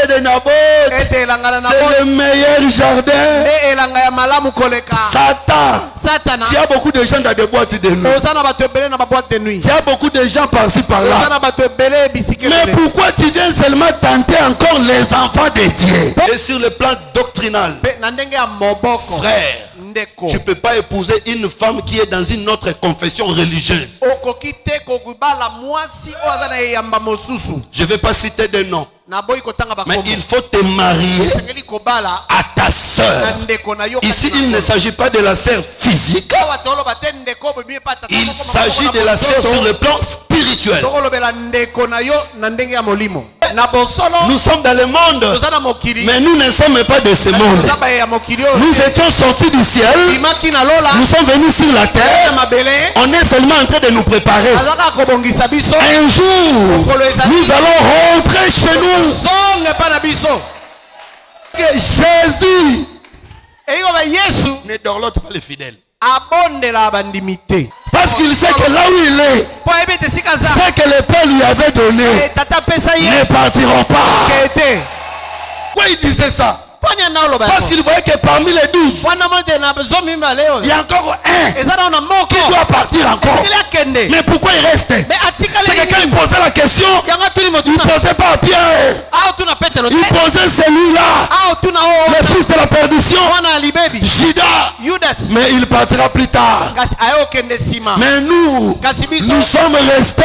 forêt de Naboth, c'est le meilleur jardin. Satan, tu as beaucoup de gens dans des boîtes de nuit. Tu as beaucoup de gens par-ci par-là. Mais pourquoi tu viens seulement tenter encore les enfants de Dieu? Et sur le plan doctrinal, frère, tu ne peux pas épouser une femme qui est dans une autre confession religieuse. Je ne vais pas citer de nom. Mais il faut te marier à ta soeur. Ici, il ne s'agit pas de la sœur physique. Il s'agit de la sœur sur le plan spirituel. Nous sommes dans le monde, mais nous ne sommes pas de ce monde. Nous étions sortis du ciel. Nous sommes venus sur la terre. On est seulement en train de nous préparer. Un jour, nous allons rentrer chez nous. Que Jésus ne dorlote pas les fidèles. Parce qu'il sait que là où il est, c'est que le Père lui avait donné, ne partiront pas. Pourquoi il disait ça? Parce qu'il voyait que parmi les 12, il y a encore un qui doit partir encore. Mais pourquoi il restait? C'est que quand il posait la question, il ne posait pas à Pierre. Il posait celui-là, le fils de la perdition, Judas. Mais il partira plus tard. Mais nous sommes restés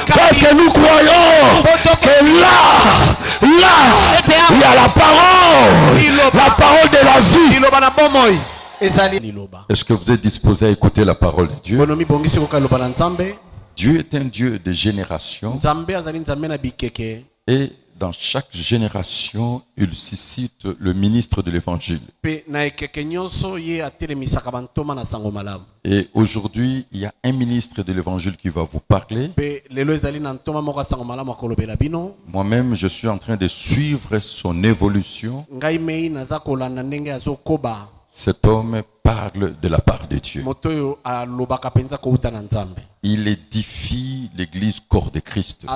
parce que nous croyons que là, il y a la parole. La parole de la vie. Est-ce que vous êtes disposé à écouter la parole de Dieu? Dieu est un Dieu de génération. Et dans chaque génération, il suscite le ministre de l'évangile. Et aujourd'hui, il y a un ministre de l'évangile qui va vous parler. Moi-même, je suis en train de suivre son évolution. Cet homme parle de la part de Dieu. Il édifie l'église corps de Christ.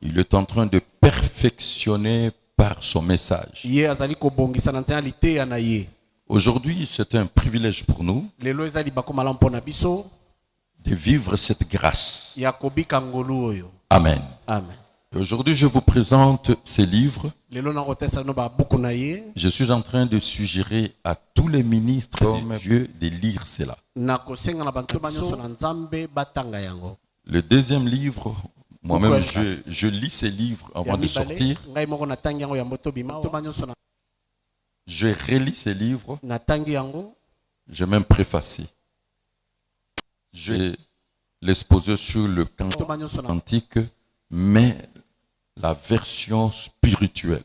Il est en train de perfectionner par son message. Aujourd'hui, c'est un privilège pour nous de vivre cette grâce. Amen. Amen. Et aujourd'hui, je vous présente ces livres. Je suis en train de suggérer à tous les ministres de Dieu de lire cela. Le deuxième livre, moi-même, je lis ces livres avant de sortir. Je relis ces livres. J'ai même préfacé. J'ai l'exposé sur le cantique, mais la version spirituelle.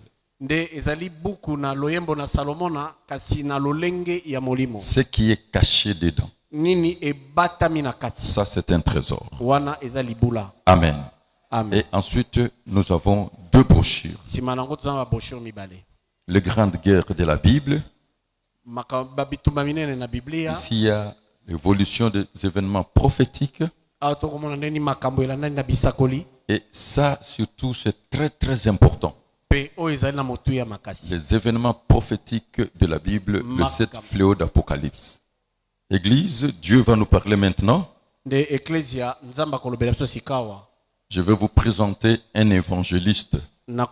Ce qui est caché dedans. Ça, c'est un trésor. Amen. Amen. Et ensuite, nous avons deux brochures. Les grandes guerres de la Bible. Ici, il y a l'évolution des événements prophétiques. Et ça, surtout, c'est très très important. Les événements prophétiques de la Bible, le 7 fléaux d'Apocalypse. Église, Dieu va nous parler maintenant. Je vais vous présenter un évangéliste. Vous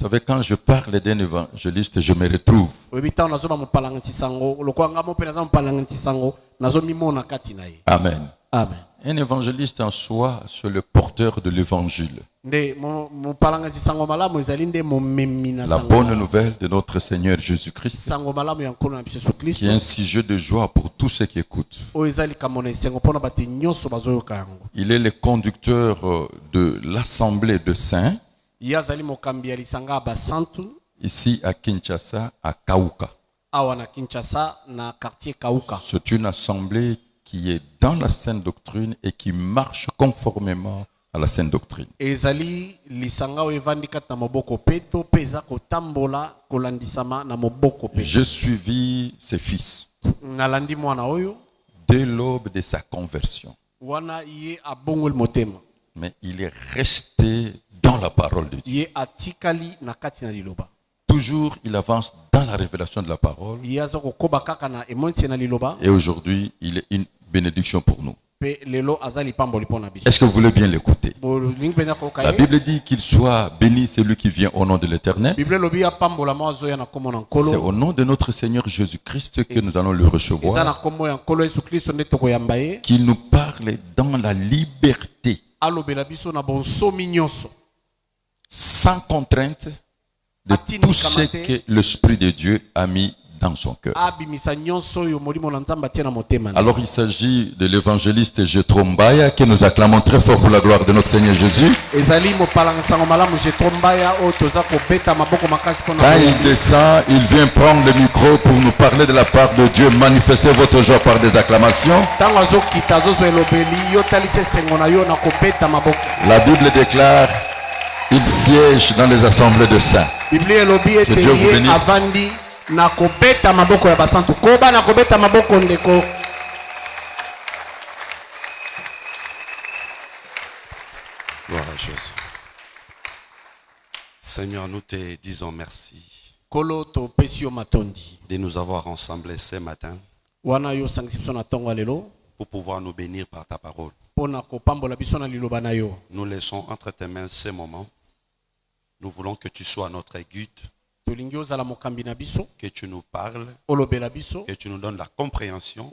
savez, quand je parle d'un évangéliste, je me retrouve. Amen. Amen. Un évangéliste en soi, c'est le porteur de l'évangile. La bonne nouvelle de notre Seigneur Jésus-Christ, qui est un sujet de joie pour tous ceux qui écoutent. Il est le conducteur de l'Assemblée de Saints, ici à Kinshasa, à Kauka. C'est une assemblée qui est dans la sainte doctrine et qui marche conformément à la sainte doctrine. J'ai suivi ses fils dès l'aube de sa conversion. Mais il est resté dans la parole de Dieu. Toujours, il avance dans la révélation de la parole. Et aujourd'hui, il est une bénédiction pour nous. Est-ce que vous voulez bien l'écouter? La Bible dit qu'il soit béni celui qui vient au nom de l'Éternel. C'est au nom de notre Seigneur Jésus-Christ que nous allons le recevoir. Qu'il nous parle dans la liberté, sans contrainte, de tout ce que l'Esprit de Dieu a mis dans son cœur. Alors il s'agit de l'évangéliste Jethro Mbaya que nous acclamons très fort pour la gloire de notre Seigneur Jésus. Quand il descend, il vient prendre le micro pour nous parler de la part de Dieu. Manifestez votre joie par des acclamations. La Bible déclare: il siège dans les assemblées de saints. Que Dieu vous bénisse. Gloire à Jésus. Seigneur, nous te disons merci de nous avoir rassemblés ce matin pour pouvoir nous bénir par ta parole. Nous laissons entre tes mains ce moment. Nous voulons que tu sois notre guide, que tu nous parles, que tu nous donne la compréhension.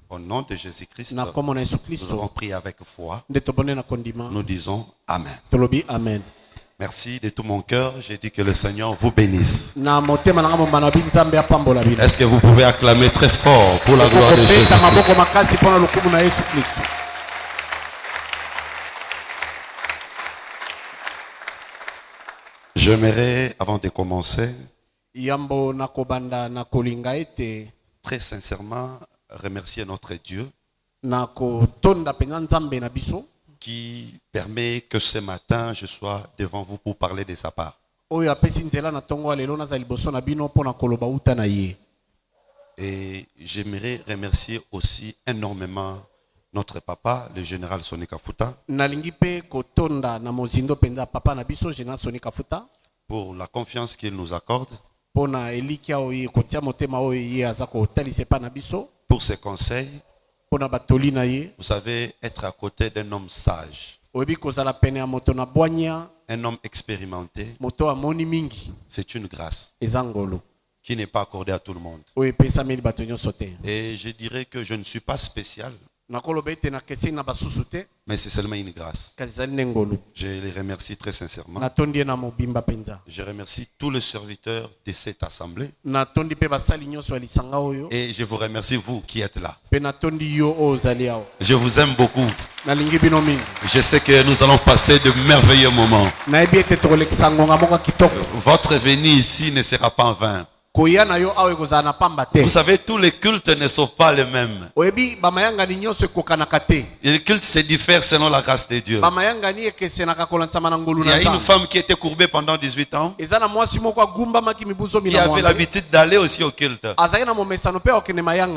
Au nom de Jésus-Christ, nous avons prié avec foi. Nous disons Amen. Merci de tout mon cœur. J'ai dit que le Seigneur vous bénisse. Est-ce que vous pouvez acclamer très fort pour la gloire de Jésus-Christ? J'aimerais, avant de commencer, très sincèrement remercier notre Dieu qui permet que ce matin je sois devant vous pour parler de sa part. Et j'aimerais remercier aussi énormément notre papa, le général Sonny Kafuta, pour la confiance qu'il nous accorde, pour ses conseils. Vous savez, être à côté d'un homme sage, un homme expérimenté, c'est une grâce qui n'est pas accordée à tout le monde. Et je dirais que je ne suis pas spécial, mais c'est seulement une grâce. Je les remercie très sincèrement. Je remercie tous les serviteurs de cette assemblée. Et je vous remercie vous qui êtes là. Je vous aime beaucoup. Je sais que nous allons passer de merveilleux moments. Votre venue ici ne sera pas en vain. Vous savez, tous les cultes ne sont pas les mêmes. Les cultes se diffèrent selon la grâce de Dieu. Il y a une femme qui était courbée pendant 18 ans, qui avait l'habitude d'aller aussi au culte.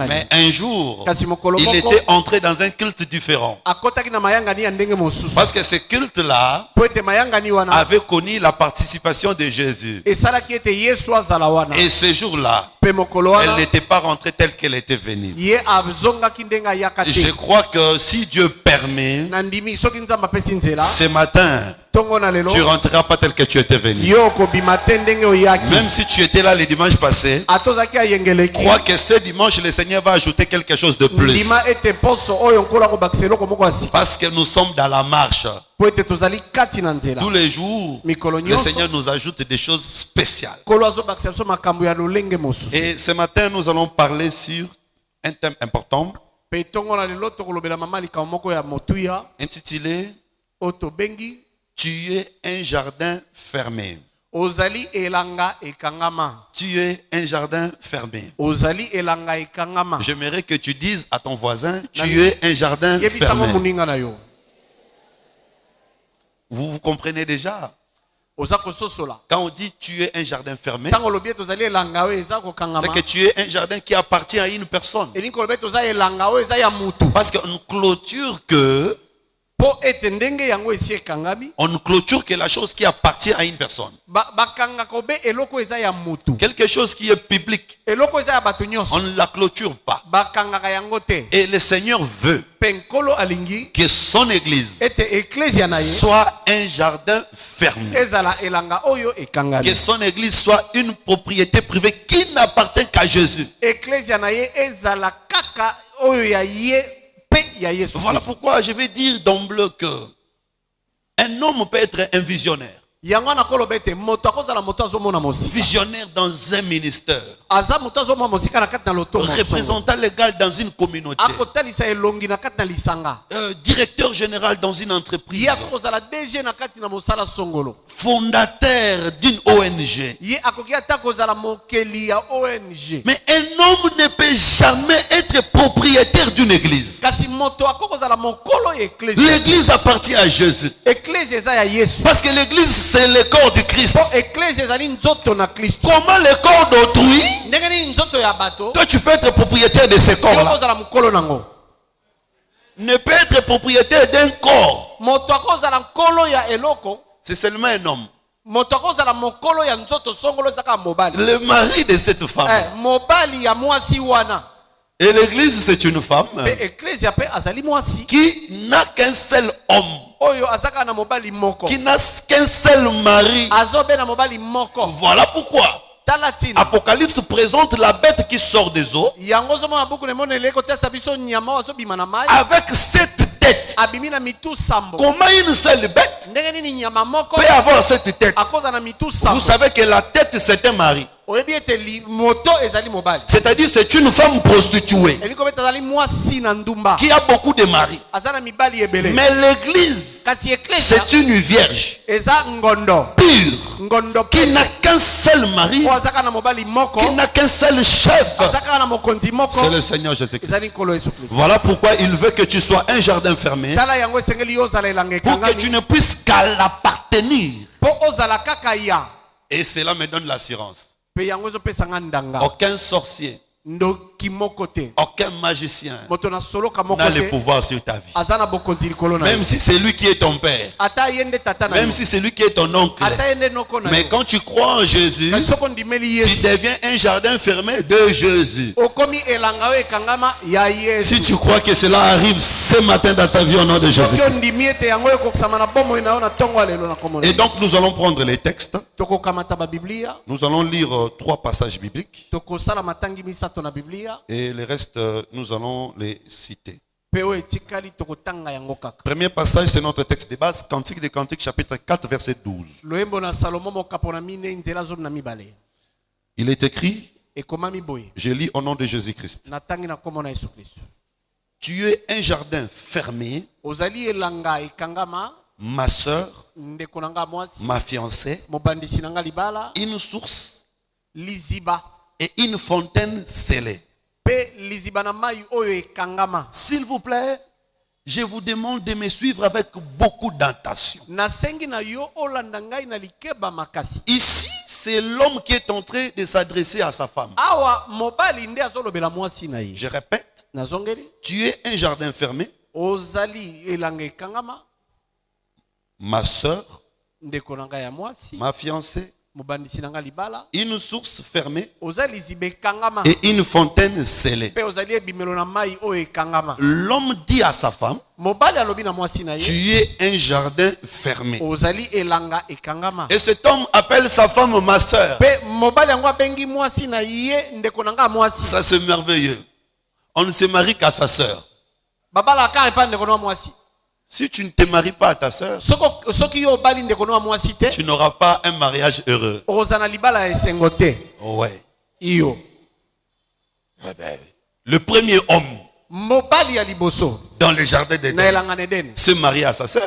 Mais un jour, il était entré dans un culte différent. Parce que ce culte-là avait connu la participation de Jésus. Et ce jour-là, elle n'était pas rentrée telle qu'elle était venue. Je crois que si Dieu permet, ce matin, tu ne rentreras pas tel que tu étais venu. Même si tu étais là le dimanche passé, crois que ce dimanche, le Seigneur va ajouter quelque chose de plus. Parce que nous sommes dans la marche. Tous les jours, le Seigneur nous ajoute des choses spéciales. Et ce matin, nous allons parler sur un thème important intitulé « Tu es un jardin fermé ». Tu es un jardin fermé. J'aimerais que tu dises à ton voisin, tu es un jardin fermé. Vous comprenez déjà? Quand on dit tu es un jardin fermé, c'est que tu es un jardin qui appartient à une personne. Parce qu'on ne clôture que On ne clôture que la chose qui appartient à une personne. Quelque chose qui est public, on ne la clôture pas. Et le Seigneur veut que son église soit un jardin fermé. Que son église soit une propriété privée qui n'appartient qu'à Jésus. Voilà pourquoi je vais dire d'emblée que un homme peut être un visionnaire. Visionnaire dans un ministère, représentant légal dans une communauté, directeur général dans une entreprise, fondateur d'une ONG. Mais un homme ne peut jamais être propriétaire d'une église. L'église appartient à Jésus. Parce que l'église, c'est le corps de Christ. Comment le corps d'autrui, toi tu peux être propriétaire de ce corps-là, ne peut être propriétaire d'un corps. C'est seulement un homme. Le mari de cette femme. Et l'église, c'est une femme qui n'a qu'un seul homme, qui n'a qu'un seul mari. Voilà pourquoi Apocalypse présente la bête qui sort des eaux avec 7 têtes. Comment une seule bête peut avoir cette tête? Vous savez que la tête, c'est un mari. C'est-à-dire c'est une femme prostituée qui a beaucoup de maris. Mais l'église, c'est une vierge pure qui n'a qu'un seul mari, qui n'a qu'un seul chef. C'est le Seigneur Jésus-Christ. Voilà pourquoi il veut que tu sois un jardin fermé, pour que tu ne puisses qu'à l'appartenir. Et cela me donne l'assurance. Aucun sorcier, aucun magicien n'a le pouvoir sur ta vie. Même si c'est lui qui est ton père, même si c'est lui qui est ton oncle. Mais quand tu crois en Jésus, tu deviens un jardin fermé de Jésus. Si tu crois que cela arrive ce matin dans ta vie au nom de Jésus. Et donc nous allons prendre les textes. Nous allons lire 3 passages bibliques. Et le reste, nous allons les citer. Premier passage, c'est notre texte de base, Cantique des Cantiques, chapitre 4, verset 12. Il est écrit, je lis au nom de Jésus-Christ. Tu es un jardin fermé, ma soeur, ma fiancée, une source et une fontaine scellée. S'il vous plaît, je vous demande de me suivre avec beaucoup d'attention. Ici, c'est l'homme qui est en train de s'adresser à sa femme. Je répète, tu es un jardin fermé, ma soeur, ma fiancée, une source fermée et une fontaine scellée. L'homme dit à sa femme, tu es un jardin fermé. Et cet homme appelle sa femme ma soeur. Ça c'est merveilleux. On ne se marie qu'à sa soeur. Si tu ne te maries pas à ta soeur, tu n'auras pas un mariage heureux. Ouais. Le premier homme dans le jardin d'Éden se mariait à sa soeur.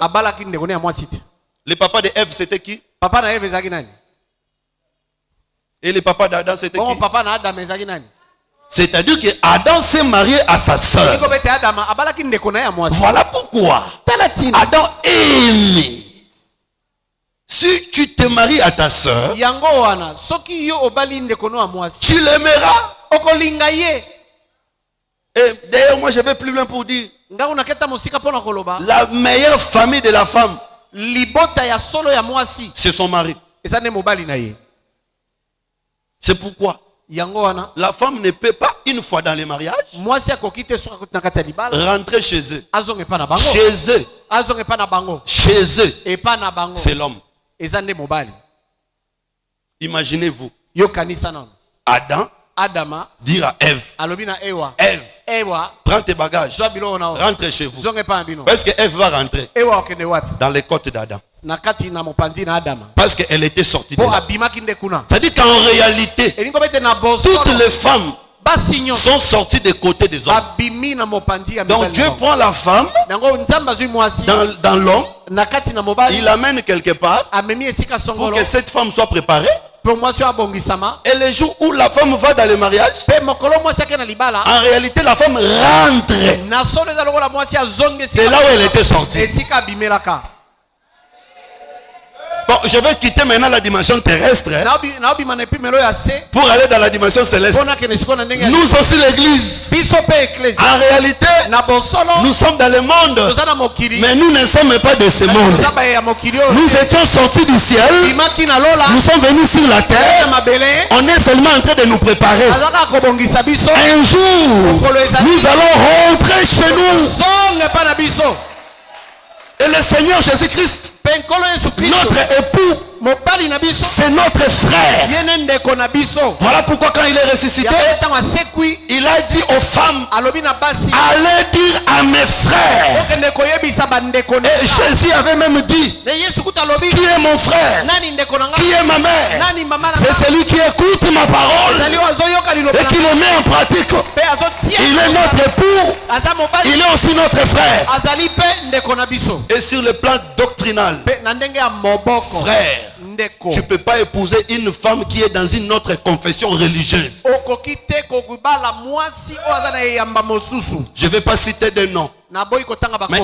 Le papa de Ève, c'était qui? Et le papa d'Adam, c'était qui? C'est-à-dire que Adam s'est marié à sa sœur. Voilà pourquoi Adam aime. Si tu te maries à ta sœur, tu l'aimeras. Et d'ailleurs, moi je vais plus loin pour dire la meilleure famille de la femme, c'est son mari. C'est pourquoi la femme ne peut pas, une fois dans les mariages, rentrer chez eux. Chez eux, c'est l'homme. Imaginez-vous, Adam dire à Ève, Ève, prends tes bagages, rentre chez vous. Parce que Ève va rentrer dans les côtes d'Adam. Parce qu'elle était sortie de là. C'est-à-dire qu'en réalité, toutes les femmes sont sorties des côtés des hommes. Donc Dieu prend la femme dans l'homme, il l'amène quelque part pour que cette femme soit préparée. Et les jours où la femme va dans le mariage, en réalité la femme rentre de là où elle était sortie. Bon, je vais quitter maintenant la dimension terrestre pour aller dans la dimension céleste. Nous aussi l'église. En réalité, nous sommes dans le monde, mais nous ne sommes pas de ce monde. Nous étions sortis du ciel, nous sommes venus sur la terre, on est seulement en train de nous préparer. Un jour, nous allons rentrer chez nous. Et le Seigneur Jésus-Christ, notre époux, c'est notre frère. Voilà pourquoi quand il est ressuscité, il a dit aux femmes, allez dire à mes frères. Et Jésus avait même dit, qui est mon frère, qui est ma mère? C'est celui qui écoute ma parole et qui le met en pratique. Il est notre époux, il est aussi notre frère. Et sur le plan doctrinal, frère, tu ne peux pas épouser une femme qui est dans une autre confession religieuse. Je ne vais pas citer de nom, mais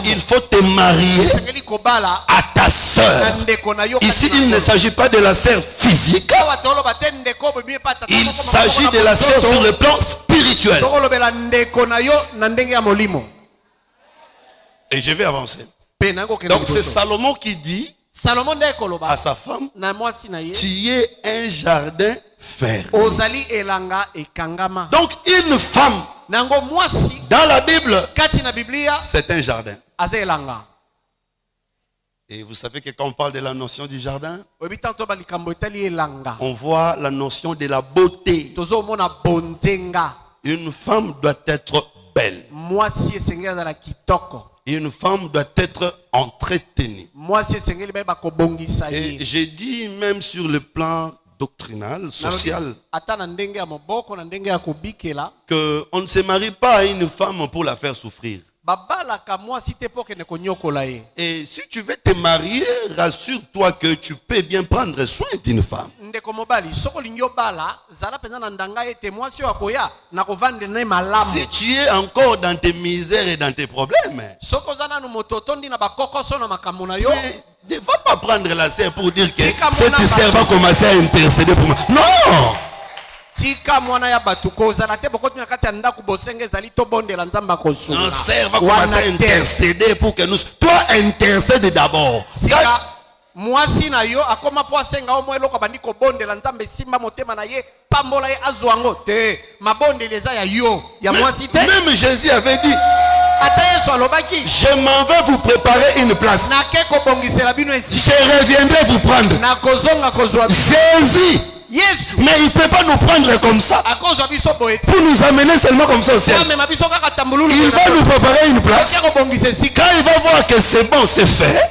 il faut te marier à ta soeur. Ici, il ne s'agit pas de la sœur physique, il s'agit de la sœur sur le plan spirituel. Et je vais avancer. Donc c'est Salomon qui dit à sa femme, tu es un jardin fermé. Donc une femme dans la Bible, c'est un jardin. Et vous savez que quand on parle de la notion du jardin, on voit la notion de la beauté. Une femme doit être belle. Une femme doit être entretenue. Et j'ai dit même sur le plan doctrinal, social, qu'on ne se marie pas à une femme pour la faire souffrir. Et si tu veux te marier, rassure-toi que tu peux bien prendre soin d'une femme. Si tu es encore dans tes misères et dans tes problèmes, ne va pas prendre la sœur pour dire que cette sœur va commencer à intercéder pour moi. Non! Non, sœur va commencer à intercéder pour que nous... Toi, intercède d'abord. Même Jésus avait dit, je m'en vais vous préparer une place. Je reviendrai vous prendre. Jésus, mais il ne peut pas nous prendre comme ça pour nous amener seulement comme ça au ciel. Il va nous préparer une place. Quand il va voir que c'est bon, c'est fait,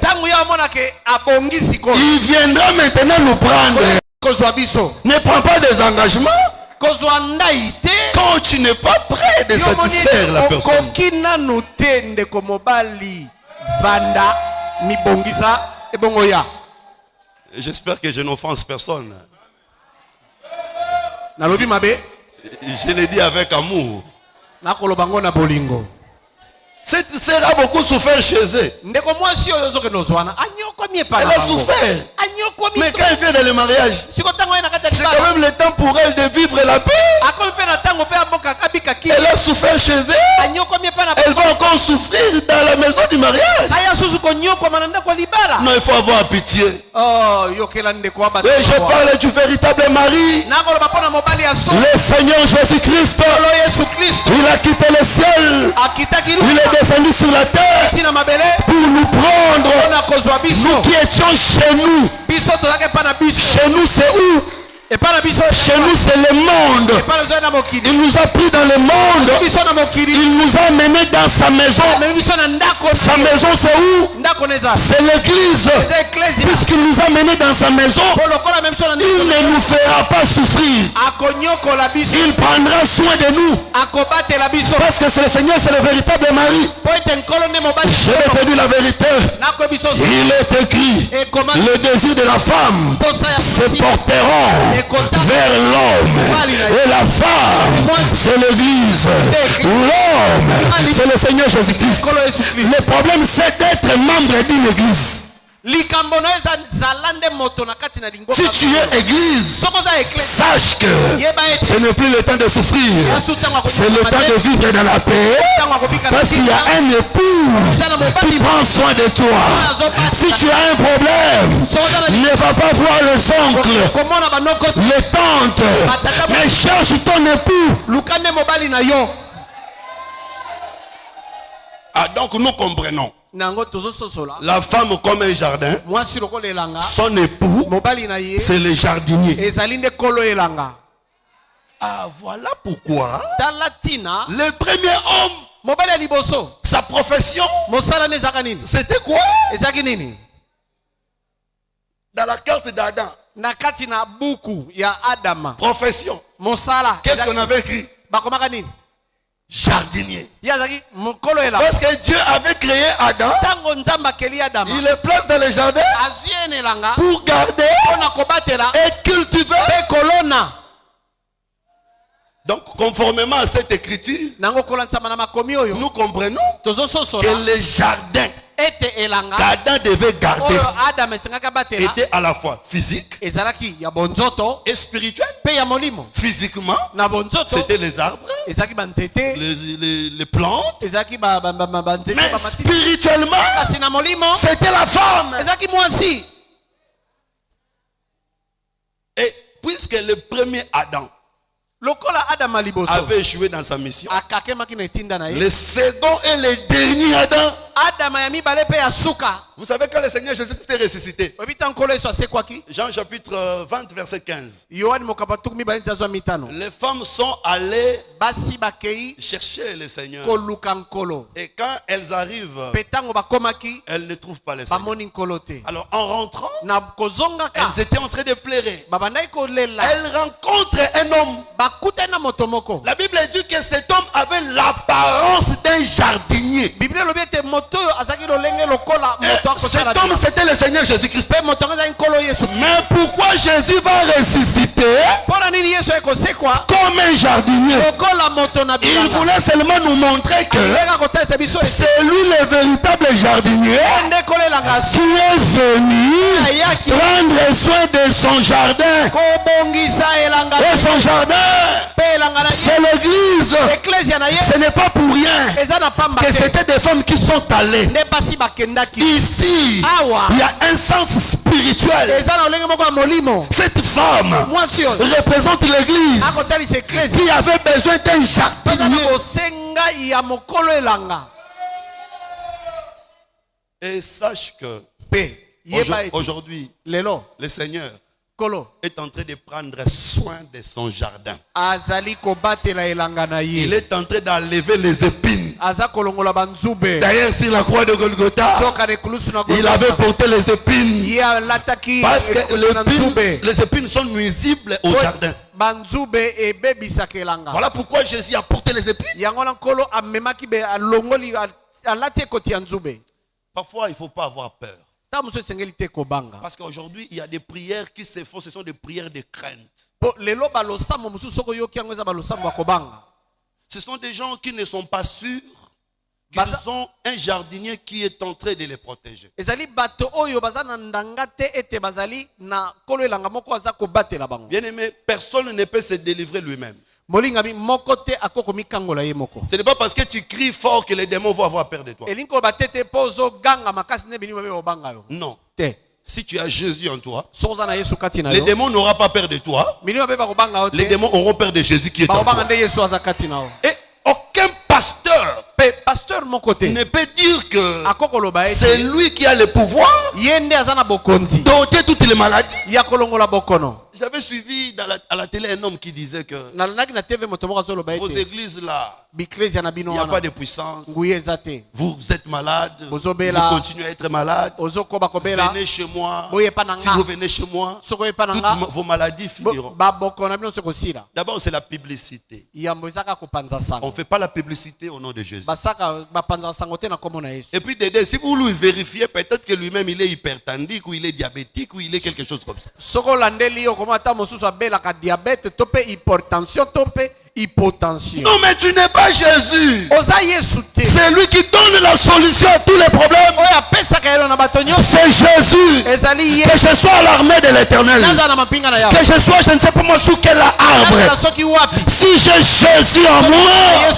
il viendra maintenant nous prendre. Ne prends pas des engagements quand tu n'es pas prêt de satisfaire la personne. J'espère que je n'offense personne. Je l'ai dit avec amour. Cette sœur a beaucoup souffert chez eux. Elle a souffert. Mais quand elle vient dans le mariage, c'est quand même le temps pour elle de vivre la paix. Elle a souffert chez elle. Elle va encore souffrir dans la maison du mariage. Non, il faut avoir pitié. Et je parle du véritable mari. Le Seigneur Jésus-Christ. Il a quitté le ciel. Il est descendu sur la terre pour nous prendre. Nous qui étions chez nous. Chez nous, c'est où? Chez nous, c'est le monde. Il nous a pris dans le monde. Il nous a menés dans sa maison. Sa maison, c'est où? C'est l'église. Puisqu'il nous a menés dans sa maison, il ne nous fera pas souffrir. Il prendra soin de nous. Parce que c'est le Seigneur, c'est le véritable mari. Je vais te dire la vérité. Il est écrit, le désir de la femme se porteront vers l'homme, et la femme c'est l'église, l'homme c'est le Seigneur Jésus-Christ. Le problème c'est d'être membre d'une église. Si tu es église, sache que ce n'est plus le temps de souffrir, c'est le temps de vivre dans la paix, parce qu'il y a un époux qui prend soin de toi. Si tu as un problème, ne va pas voir les oncles, les tantes, mais cherche ton époux. Ah, donc nous comprenons. La femme comme un jardin, son époux c'est le jardinier. Ah, voilà pourquoi le premier homme, sa profession, c'était quoi? Dans la carte d'Adam, profession, qu'est-ce qu'on avait écrit? Jardinier. Parce que Dieu avait créé Adam, il le place dans le jardin pour garder et cultiver. Donc conformément à cette écriture, nous comprenons que le jardin qu'Adam devait garder était à la fois physique et spirituel. Physiquement, c'était les arbres, les plantes, mais spirituellement, c'était la femme. Et puisque le premier Adam avait échoué dans sa mission, le second et le dernier Adam, vous savez quand le Seigneur Jésus-Christ est ressuscité, Jean chapitre 20 verset 15, les femmes sont allées chercher le Seigneur, et quand elles arrivent, elles ne trouvent pas le Seigneur. Alors en rentrant, elles étaient en train de pleurer. Elles rencontrent un homme. La Bible dit que cet homme avait l'apparence d'un jardinier. Cet homme c'était le Seigneur Jésus-Christ. Mais pourquoi Jésus va ressusciter comme un jardinier? Il voulait seulement nous montrer que c'est lui le véritable jardinier qui est venu prendre soin de son jardin. Et son jardin, c'est l'église. Ce n'est pas pour rien que c'était des femmes qui sont allées. Ici, il y a un sens spirituel. Cette femme représente l'église qui avait besoin d'un jardinier. Et sache que aujourd'hui, le Seigneur est en train de prendre soin de son jardin. Il est en train d'enlever les épines. D'ailleurs, sur la croix de Golgotha, il avait porté les épines. Parce que les épines sont nuisibles au jardin. Voilà pourquoi Jésus a porté les épines. Parfois, il ne faut pas avoir peur. Parce qu'aujourd'hui, il y a des prières qui se font, ce sont des prières de crainte. Ce sont des gens qui ne sont pas sûrs qu'ils ont un jardinier qui est en train de les protéger. Bien aimé, personne ne peut se délivrer lui-même. Ce n'est pas parce que tu cries fort que les démons vont avoir peur de toi. Non. Si tu as Jésus en toi, les démons n'auront pas peur de toi. Les démons auront peur de Jésus qui est en toi. Et aucun pasteur ne peut dire que c'est lui qui a le pouvoir d'ôter toutes les maladies. J'avais suivi à la télé un homme qui disait que vos églises là, il n'y a pas de puissance. Vous êtes malade. Vous continuez à être malade. Venez chez moi. Si vous venez chez moi, toutes vos maladies finiront. D'abord, c'est la publicité. On ne fait pas la publicité au nom de Jésus. Et puis, si vous lui vérifiez, peut-être que lui-même il est hypertendique ou il est diabétique ou il est quelque chose comme ça. Non, mais tu n'es pas Jésus. C'est lui qui donne la solution à tous les problèmes. C'est Jésus. Que je sois à l'armée de l'Éternel, que je sois, je ne sais pas moi sous quel arbre, si j'ai Jésus en moi,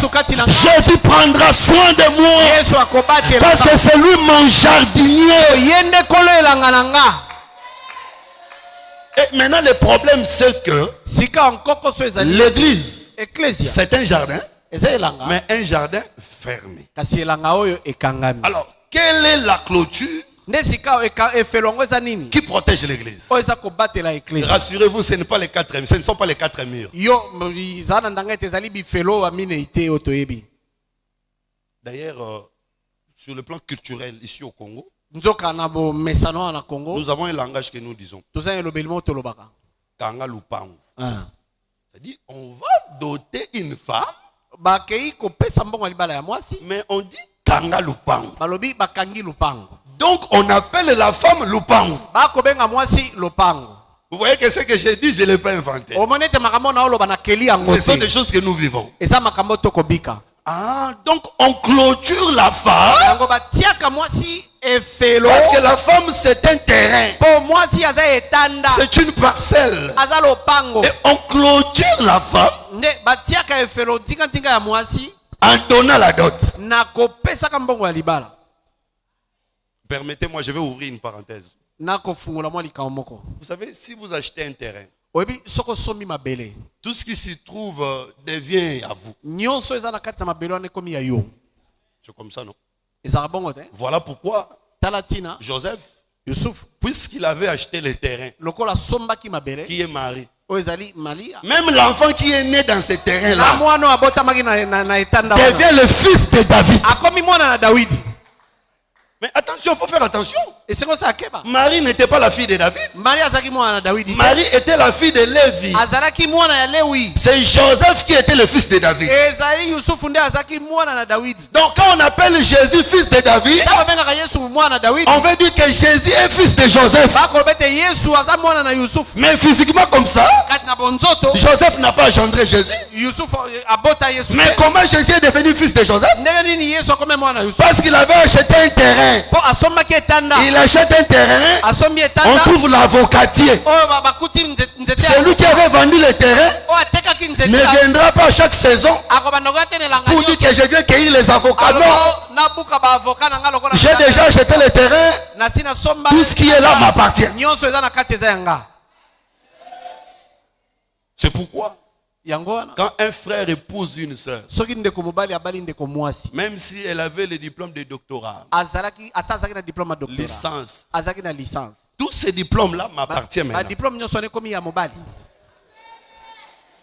Jésus prendra soin de moi, parce que c'est lui mon jardinier. Et maintenant le problème c'est que l'église, c'est un jardin, mais un jardin fermé. Alors, quelle est la clôture qui protège l'église? Rassurez-vous, ce ne sont pas les 4 murs. D'ailleurs, sur le plan culturel, ici au Congo, nous avons un langage que nous disons. Kanga lupangu. C'est-à-dire, on va doter une femme, mais on dit kanga lupangu. Donc on appelle la femme lupangu. Vous voyez que ce que j'ai dit, je ne l'ai pas inventé. Ce sont des choses que nous vivons. Ah, donc on clôture la femme. Parce que la femme c'est un terrain. C'est une parcelle. Et on clôture la femme en donnant la dot. Permettez-moi, je vais ouvrir une parenthèse. Vous savez, si vous achetez un terrain, tout ce qui s'y trouve devient à vous. C'est comme ça, non? Voilà pourquoi Joseph, puisqu'il avait acheté le terrain, qui est marié, même l'enfant qui est né dans ce terrain-là devient le fils de David. Mais attention, il faut faire attention. Marie n'était pas la fille de David. Marie était la fille de Lévi. C'est Joseph qui était le fils de David. Donc quand on appelle Jésus fils de David, on veut dire que Jésus est fils de Joseph. Mais physiquement comme ça, Joseph n'a pas engendré Jésus. Mais comment Jésus est devenu fils de Joseph? Parce qu'il avait acheté un terrain. Il achète un terrain, on trouve l'avocatier. Celui qui avait vendu le terrain ne viendra pas chaque saison pour dire que je viens cueillir les avocats. Non, j'ai déjà acheté le terrain, tout ce qui est là m'appartient. C'est pourquoi quand un frère épouse une sœur, même si elle avait le diplôme de doctorat, licence, tous ces diplômes-là m'appartiennent maintenant.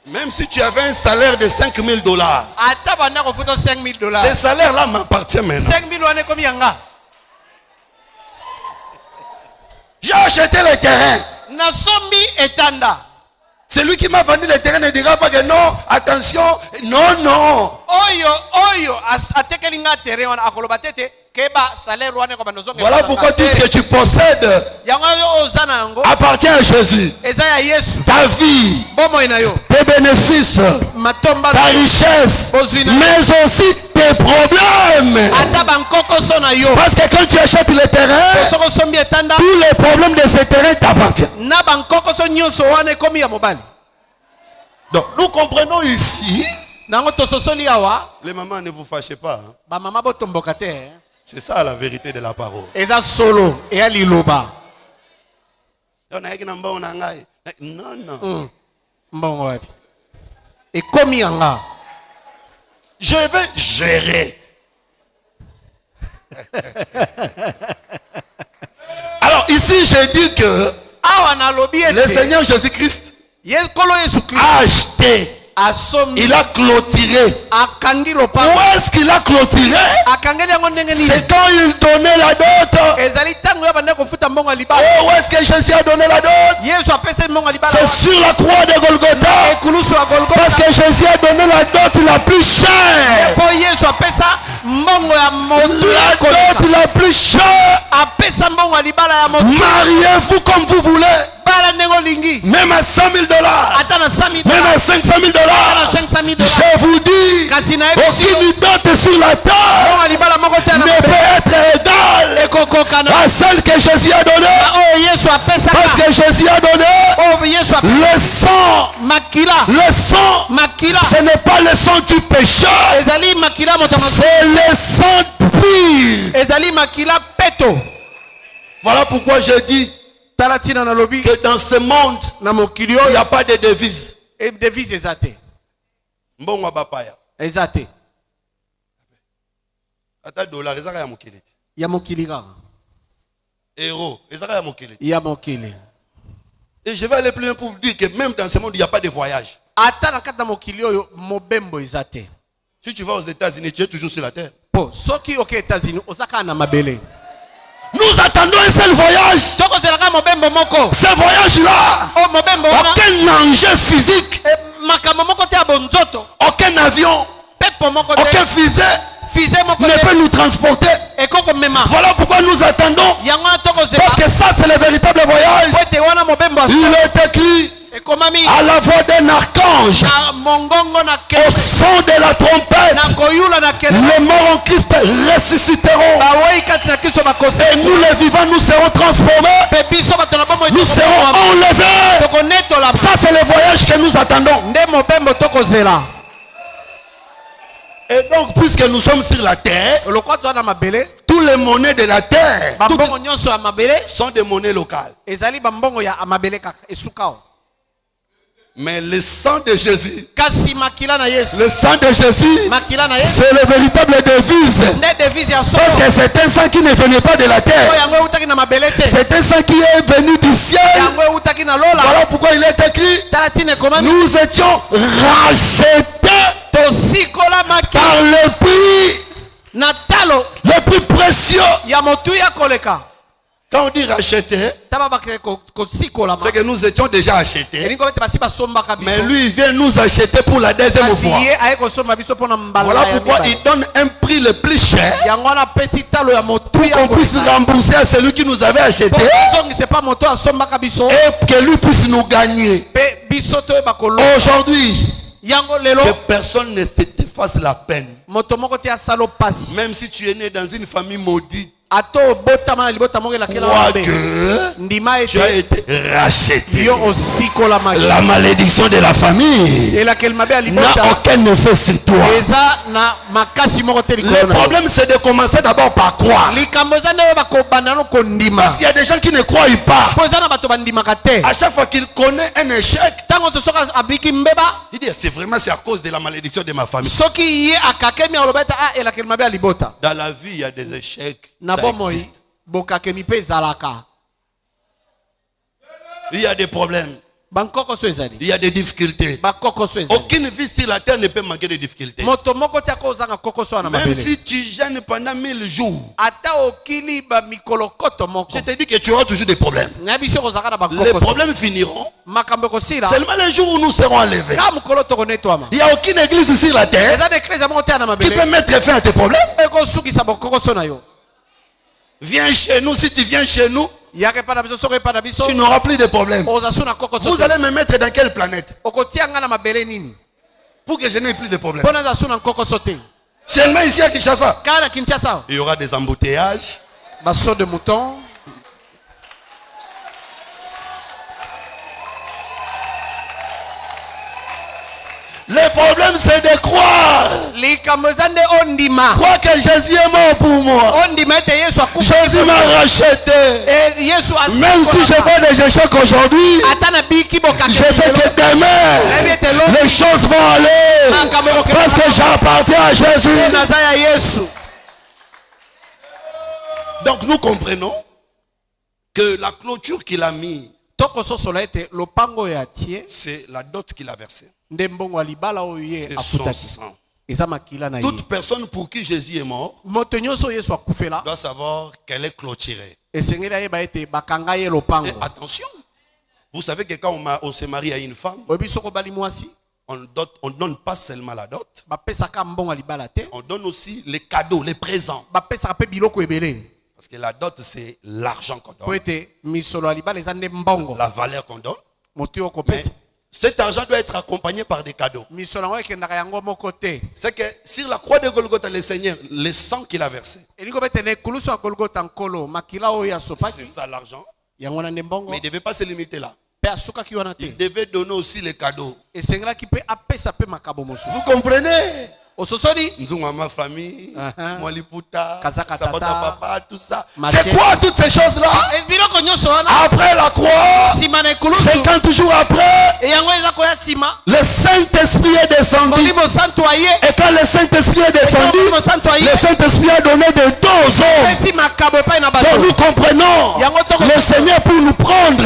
Même si tu avais un salaire de $5,000, ces salaires-là m'appartiennent maintenant. J'ai acheté le terrain. Celui qui m'a vendu le terrain ne dira pas que non, attention, non. Voilà pourquoi tout ce que tu possèdes appartient à Jésus. Ta vie, tes bénéfices, ta richesse, mais aussi tes problèmes. Parce que quand tu achètes le terrain, tous les problèmes de ce terrain t'appartiennent. Donc nous comprenons ici. Les mamans, ne vous fâchez pas. Hein? C'est ça la vérité de la parole. Non, non. Et combien je vais gérer. Alors ici, je dis que le Seigneur Jésus-Christ a acheté. Il a clôturé. Où est-ce qu'il a clôturé? C'est quand il donnait la dot. Oh, où est-ce que Jésus a donné la dot? C'est sur la croix de Golgotha. Parce que Jésus a donné la dot la plus chère. La dot la plus chère. Mariez-vous comme vous voulez. Même à $100,000, même à $500,000, je vous dis, aucune dot sur la terre ne peut être égale à celle que Jésus a donnée. Parce que Jésus a donné le sang. Le sang, ce n'est pas le sang du péché, c'est le sang pur. Voilà pourquoi je dis que dans ce monde, il n'y a pas de devise. Mbongo bapaya. Ezate. Ata dollar ezaka ya mokili. Ya mokili kaka. Euro ezaka ya mokili. Ya mokili. Et je vais aller plus loin pour vous dire que même dans ce monde, il n'y a pas de voyage. Ata na kata mokili oyo mobembo ezate. Si tu vas aux États-Unis, tu es toujours sur la terre. Po, soki aux États-Unis, osaka na mabele. Nous attendons un seul voyage. Ce voyage-là, aucun enjeu physique, aucun avion, aucun fusée ne peut nous transporter. Voilà pourquoi nous attendons. Parce que ça, c'est le véritable voyage. Il est écrit à la voix d'un archange, au son de la trompette, les morts en Christ ressusciteront. Et nous les vivants, nous serons transformés. Nous serons enlevés. Ça, c'est le voyage que nous attendons. Et donc, puisque nous sommes sur la terre, tous les monnaies de la terre sont des monnaies locales. Mais le sang de Jésus, le sang de Jésus, c'est le véritable devise. Parce que c'est un sang qui ne venait pas de la terre. C'est un sang qui est venu du ciel. Voilà pourquoi il est écrit, nous étions rachetés par le prix précieux. Quand on dit racheter, c'est que nous étions déjà achetés. Mais lui, il vient nous acheter pour la deuxième fois. Voilà pourquoi il donne un prix le plus cher pour qu'on puisse rembourser à celui qui nous avait acheté et que lui puisse nous gagner. Aujourd'hui, que personne ne te fasse la peine. Même si tu es né dans une famille maudite, crois que tu as été racheté. La malédiction de la famille n'a aucun effet sur toi. Le problème, c'est de commencer d'abord par croire. Parce qu'il y a des gens qui ne croient pas. À chaque fois qu'il connaît un échec, il dit c'est à cause de la malédiction de ma famille. Dans la vie, il y a des échecs. Il y a des problèmes. Il y a des difficultés. Aucune vie sur la terre ne peut manquer de difficultés. Même si tu jeûnes pendant 1000 jours, je te dis que tu auras toujours des problèmes. Les problèmes finiront seulement le jour où nous serons enlevés. Il n'y a aucune église sur la terre qui peut mettre fin à tes problèmes. Viens chez nous, si tu viens chez nous, tu n'auras plus de problème. Vous allez me mettre dans quelle planète pour que je n'ai plus de problème? Seulement ici à Kinshasa, il y aura des embouteillages, de moutons. Le problème c'est de croire. Crois que Jésus est mort pour moi. Jésus m'a racheté. Même si je vois des échecs aujourd'hui, je sais que demain les choses vont aller parce que j'appartiens à Jésus. Donc nous comprenons que la clôture qu'il a mis, c'est la dot qu'il a versée. C'est son sang. Toute personne pour qui Jésus est mort doit savoir qu'elle est clôturée. Et attention, vous savez que quand on se marie à une femme, on ne donne pas seulement la dot, on donne aussi les cadeaux, les présents. Parce que la dot, c'est l'argent qu'on donne, la valeur qu'on donne. Mais cet argent doit être accompagné par des cadeaux. C'est que sur la croix de Golgotha, le Seigneur, le sang qu'il a versé, c'est ça l'argent. Mais il ne devait pas se limiter là. Il devait donner aussi les cadeaux. Vous comprenez? Ma famille, moi liputa, papa, tout ça. C'est quoi toutes ces choses-là? Après la croix, 50 jours après, le Saint-Esprit est descendu. Et quand le Saint-Esprit est descendu, le Saint-Esprit a donné des doses. Donc nous comprenons, le Seigneur pour nous prendre,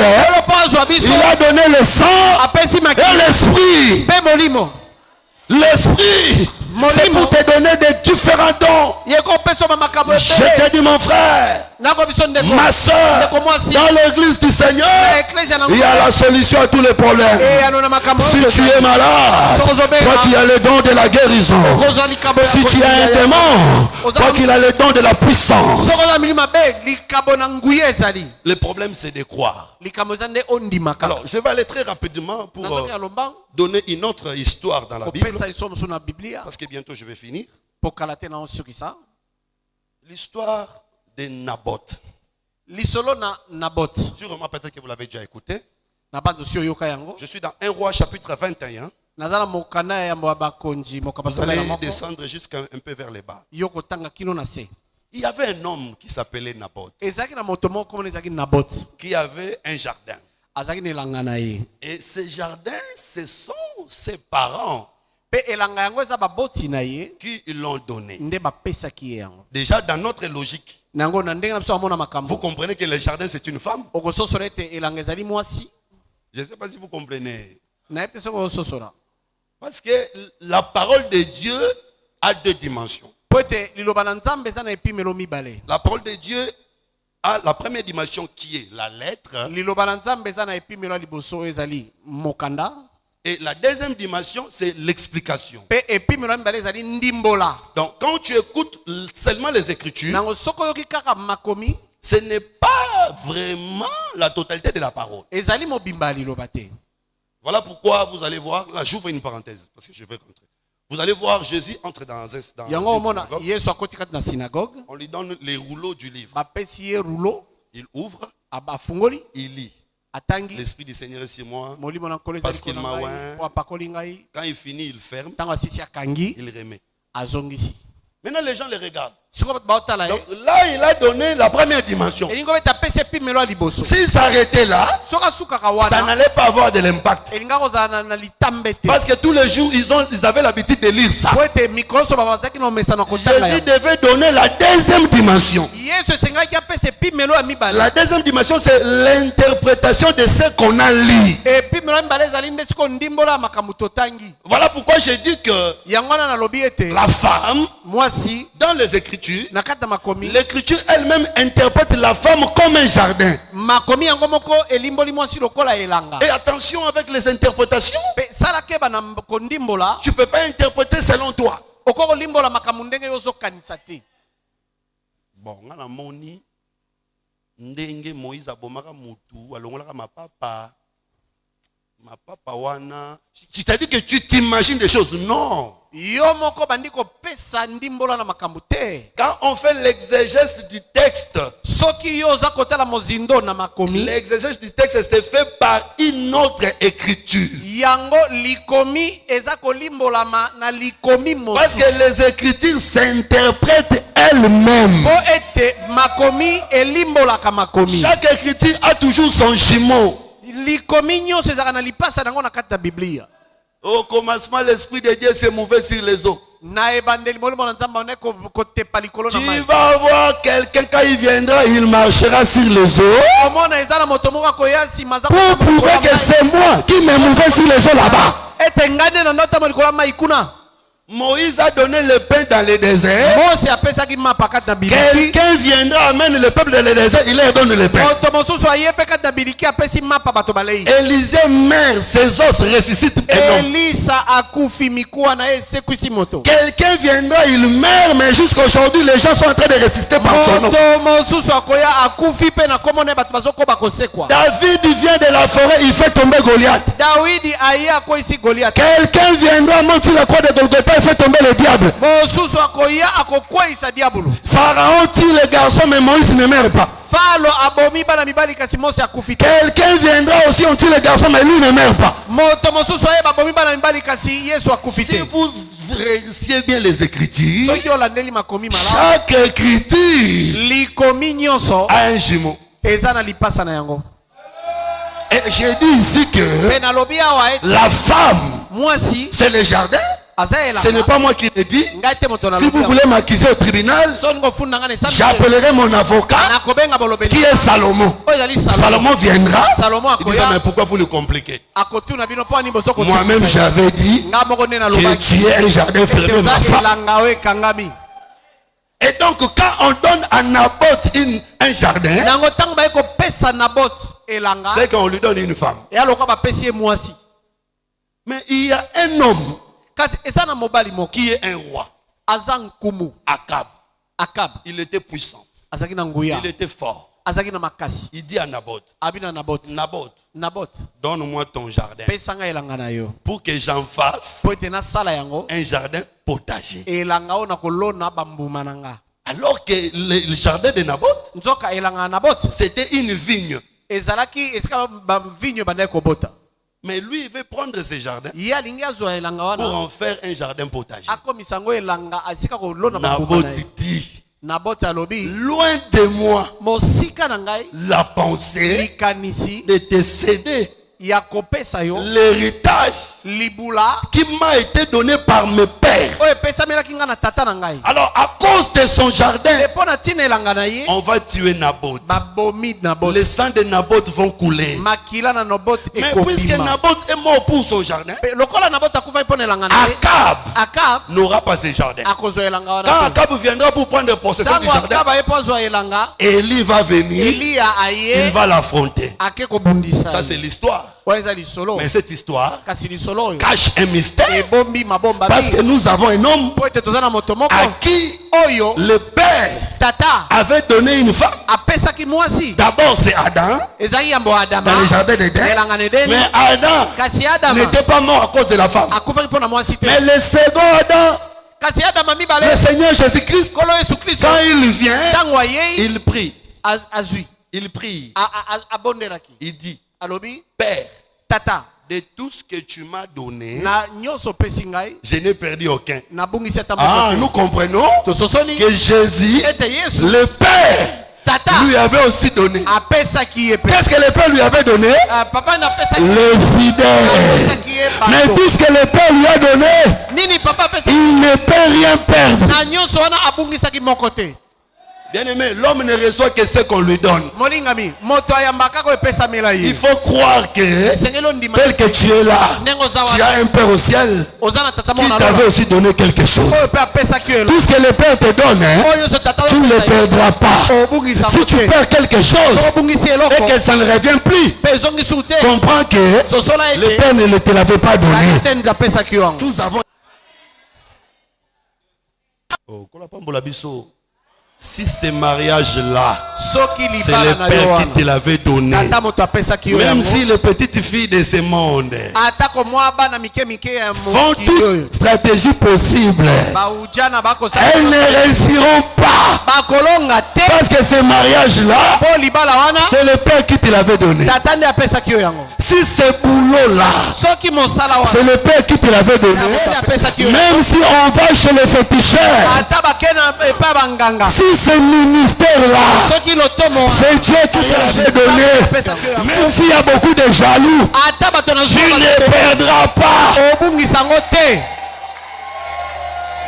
il a donné le sang et l'Esprit. L'Esprit, c'est pour te donner des différents dons. Je te dis mon frère, ma soeur, dans l'église du Seigneur, il y a la solution à tous les problèmes. Si tu es malade, toi qui as le don de la guérison. Si tu as un démon, toi qui as le don de la puissance. Le problème c'est de croire. Alors je vais aller très rapidement pour donner une autre histoire dans la Bible. Parce que bientôt je vais finir. L'histoire de Naboth. Sûrement peut-être que vous l'avez déjà écouté. Je suis dans 1 Roi chapitre 21. Vous allez descendre jusqu'un peu vers les bas. Il y avait un homme qui s'appelait Naboth, qui avait un jardin. Et ce jardin, ce sont ses parents qui l'ont donné. Déjà dans notre logique, vous comprenez que le jardin c'est une femme. Je ne sais pas si vous comprenez. Parce que la parole de Dieu a deux dimensions. La parole de Dieu a la première dimension qui est la lettre. Et la deuxième dimension, c'est l'explication. Donc, quand tu écoutes seulement les Écritures, ce n'est pas vraiment la totalité de la parole. Voilà pourquoi vous allez voir, là j'ouvre une parenthèse, parce que je vais rentrer. Vous allez voir Jésus entre dans une synagogue. On lui donne les rouleaux du livre. Il ouvre, il lit. L'Esprit du Seigneur est sur moi, parce qu'il m'a oint. Quand il finit, il ferme, il remet. Maintenant, les gens les regardent. Donc là, il a donné la première dimension. S'il s'arrêtait là, ça n'allait pas avoir de l'impact. Parce que tous les jours, ils avaient l'habitude de lire ça. Jésus devait donner la deuxième dimension. La deuxième dimension, c'est l'interprétation de ce qu'on a lu. Voilà pourquoi j'ai dit que la femme, dans les Écritures, l'Écriture elle-même interprète la femme comme un jardin. Et attention avec les interprétations. Tu ne peux pas interpréter selon toi. Bon, on a moni ndenge Moïse abomaka mutu alongolaka mapapa. Ma papa wana. C'est-à-dire que tu t'imagines des choses. Non. Quand on fait l'exégèse du texte, l'exégèse du texte c'est fait par une autre écriture. Parce que les écritures s'interprètent elles-mêmes. Chaque écriture a toujours son jumeau. Au commencement, l'Esprit de Dieu s'est mouvé sur les eaux. Tu vas voir quelqu'un quand il viendra, il marchera sur les eaux. Pour prouver que c'est moi qui me mouvais sur les eaux là-bas. Moïse a donné le pain dans le désert. Quelqu'un viendra, amène le peuple dans le désert, il leur donne le pain. Élisée meurt, ses os ressuscitent. Quelqu'un viendra, il meurt, mais jusqu'à aujourd'hui, les gens sont en train de ressusciter par son nom. David vient de la forêt, il fait tomber Goliath. Quelqu'un viendra, monte sur la croix de Golgotha, fait tomber le diable. Pharaon tue les garçons, mais Moïse ne meurt pas. Quelqu'un viendra aussi, on tue les garçons, mais lui ne meurt pas. Si vous vérifiez bien les écritures, chaque écriture a un jumeau. Et j'ai dit ici que la femme, c'est le jardin. Ce n'est pas moi qui le dis. Si vous voulez m'accuser au tribunal, j'appellerai mon avocat qui est Salomon. Salomon viendra. Il dira, mais pourquoi vous le compliquez? Moi-même j'avais dit que tu es un jardin fermé, ma femme. Et donc quand on donne à Naboth un jardin, c'est qu'on lui donne une femme. Mais il y a un homme qui est un roi. Akab. Il était puissant. Il était fort. Il dit à Naboth, donne-moi ton jardin pour que j'en fasse un jardin potager. Alors que le jardin de Naboth, c'était une vigne. Mais lui, il veut prendre ses jardins pour en faire un jardin potager. Naboth dit, loin de moi la pensée de te céder l'héritage qui m'a été donné par mes pères. Alors à cause de son jardin, on va tuer Naboth. Les sangs de Naboth vont couler. Mais puisque Naboth est mort pour son jardin, Akab n'aura pas ce jardin. Quand Akab viendra pour prendre possession du jardin, Élie va venir, il va l'affronter. Ça c'est l'histoire. Mais cette histoire cache un mystère. Parce que nous avons un homme à qui le père avait donné une femme. D'abord c'est Adam dans le jardin d'Éden. Mais Adam n'était pas mort à cause de la femme. Mais le second Adam, le Seigneur Jésus-Christ, quand il vient, il prie. Il prie. Il dit, Père, Tata, de tout ce que tu m'as donné, je n'ai perdu aucun. Nous comprenons que Jésus, le Père, lui avait aussi donné. Qu'est-ce que le Père lui avait donné? Le fidèle. Mais tout ce que le Père lui a donné, il ne peut rien perdre. Bien aimé, l'homme ne reçoit que ce qu'on lui donne. Il faut croire que tel que tu es là, tu as un Père au ciel qui t'avait aussi donné quelque chose. Tout ce que le Père te donne, tu ne le perdras pas. Si tu perds quelque chose et que ça ne revient plus, comprends que le Père ne te l'avait pas donné. Nous avons... Si ce mariage-là, c'est le Père qui te l'avait donné, même si les petites filles de ce monde font toute stratégie possible, elles ne réussiront pas. Parce que ce mariage-là, c'est le Père qui te l'avait donné. Si ce boulot-là, c'est le Père qui te l'avait donné, même si on va chez les féticheurs, si ce ministère-là, c'est Dieu qui te l'avait donné, même s'il y a beaucoup de jaloux, tu ne perdras pas.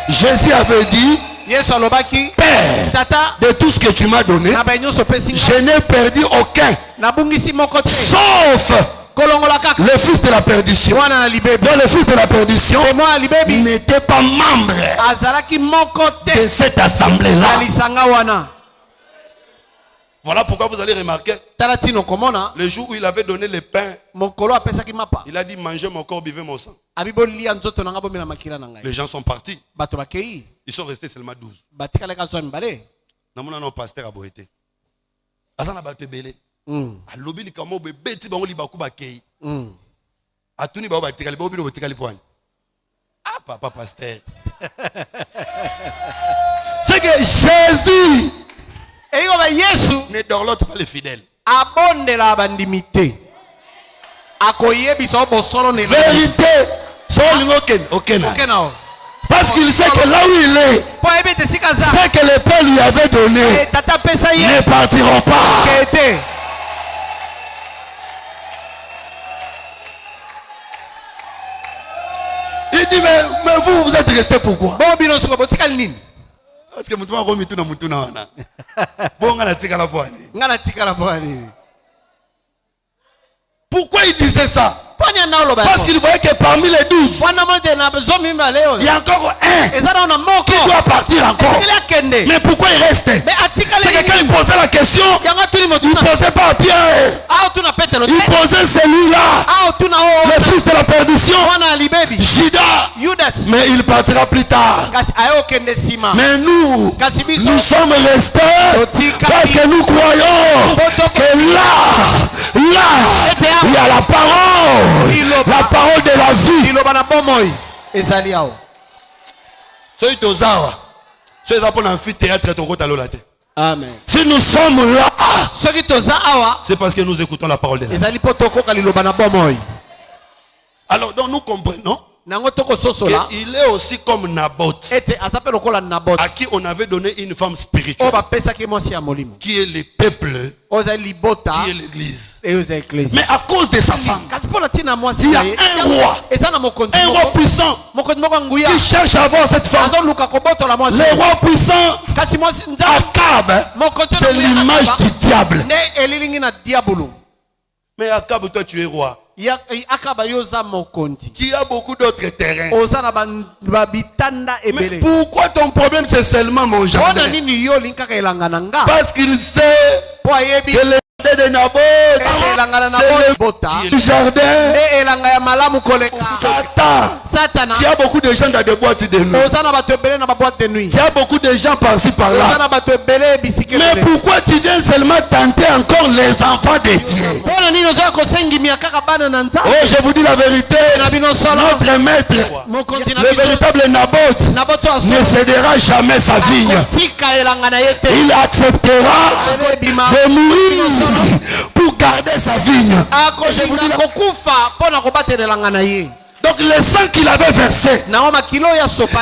Jésus avait dit, Père, de tout ce que tu m'as donné, je n'ai perdu aucun, sauf le fils de la perdition. Donc le fils de la perdition n'était pas membre de cette assemblée-là. Voilà pourquoi vous allez remarquer, le jour où il avait donné le pain, il a dit mangez mon corps, buvez mon sang. Les gens sont partis. Ils sont restés seulement 12. Non, pasteur a boité. Azana ba tebele. Alobi likamo be beti bango libaku ba kei. Atuni ba ba tikali ba obino tikali poani. Ah papa pasteur. C'est que Jésus ne dorlote pas les fidèles. Vérité. Parce qu'il sait que là où il est, ce que le Père lui avait donné, ne partiront pas. Il dit, mais vous êtes resté pourquoi? Parce que je suis remis tout dans mon tournant. Pourquoi il disait ça? Parce qu'il voyait que parmi les 12, il y a encore un qui doit partir encore. Mais pourquoi il restait? C'est que quand il posait la question, il ne posait pas à Pierre. Il posait celui-là, le fils de la perdition, Judas. Mais il partira plus tard. Mais nous sommes restés parce que nous croyons que là, il y a la parole. La parole de la vie. Amen. Si nous sommes là, c'est parce que nous écoutons la parole de la vie. Alors donc nous comprenons qu'il est aussi comme Naboth, à qui on avait donné une femme spirituelle, qui est le peuple, qui est l'église. Mais à cause de sa femme, il y a un roi puissant qui cherche à avoir cette femme. Le roi puissant, Akab, c'est l'image du diable. Mais Akab, toi tu es roi. Tu as beaucoup d'autres terrains. Mais pourquoi ton problème c'est seulement mon jardin? Parce qu'il sait que le de Naboth, c'est le jardin. Satan, tu as beaucoup de gens dans des boîtes de nuit. Tu as beaucoup de gens par-ci par-là. Mais pourquoi tu viens seulement tenter encore les enfants de Dieu? Oh, je vous dis la vérité. Notre maître, le véritable Naboth, ne cédera jamais sa vigne. Il acceptera de mourir pour garder sa vigne. Donc le sang qu'il avait versé,